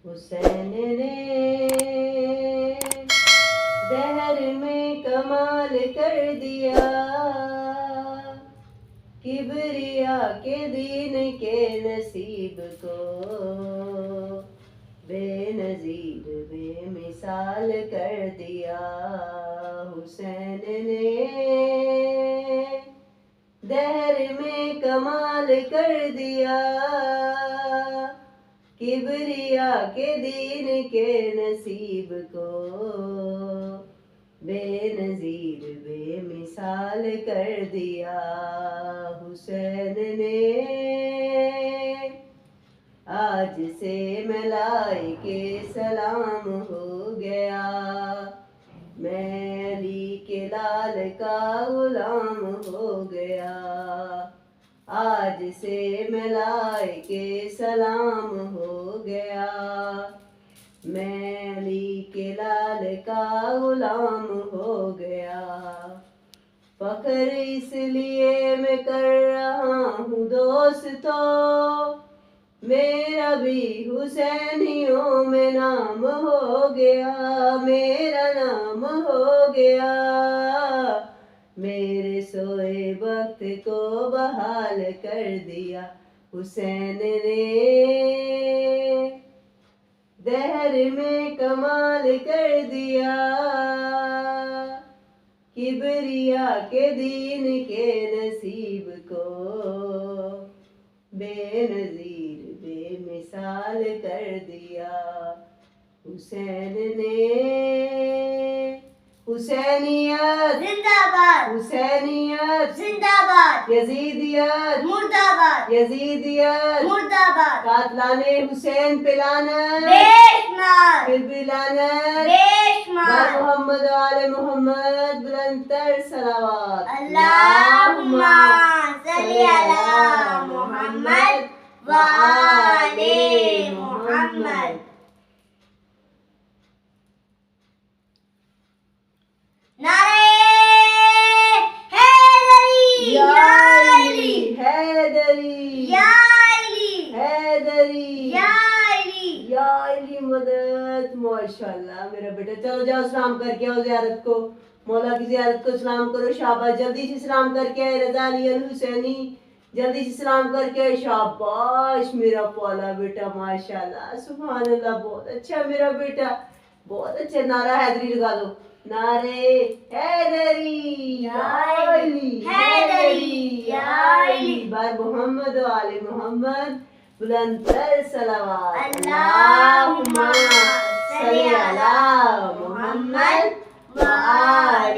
حسین نے دہر میں کمال کر دیا، کبریا کے دین کے نصیب کو بے نظیر بے مثال کر دیا۔ حسین نے دہر میں کمال کر دیا، کبریا کے دین کے نصیب کو بے نظیر بے مثال کر دیا۔ حسین نے آج سے ملائکے سلام ہو گیا، میں علی کے لال کا غلام ہو گیا۔ آج سے ملائکے سلام ہو گیا، میں علی کے لال کا غلام ہو گیا۔ فخر اس لیے میں کر رہا ہوں دوستو، میرا بھی حسینیوں میں نام ہو گیا، میرا نام ہو گیا۔ میرے سوئے وقت کو بحال کر دیا، حسین نے دہر میں کمال کر دیا، کبریا کے دین کے نصیب کو بے نظیر بے مثال کر دیا۔ حسین نے حسینیت زندہ باد، حسینیت زندہ باد، یزیدیت مرد آباد، یزیدیت مرد آباد، قاتلان حسین پہ لعنت، بے شمار، پھر بھی لعنت، بے بر شمار۔ محمد و آل محمد بلند تر صلوات۔ اللہم صلی علی محمد و آل محمد۔ نعرہ حیدری، یا یا علی علی، حیدری، یا علی، حیدری، یا علی۔ یا علی مدد۔ ماشاءاللہ میرا بیٹا، چلو جاؤ سلام کر کے آؤ زیارت کو، مولا کی زیارت کو سلام کرو، شاباش، جلدی سے سلام کر کے آئے رضا علی الحسینی، جلدی سے سلام کر کے آئے، شاباش میرا پولا بیٹا، ماشاءاللہ سبحان اللہ، بہت اچھا میرا بیٹا، بہت اچھا۔ نعرہ حیدری لگا دو، نعرہ حیدری، یا علی حیدری، یا علی، بر محمد و آل محمد بلند تر صلوات۔ اللہم صلی علی محمد و آل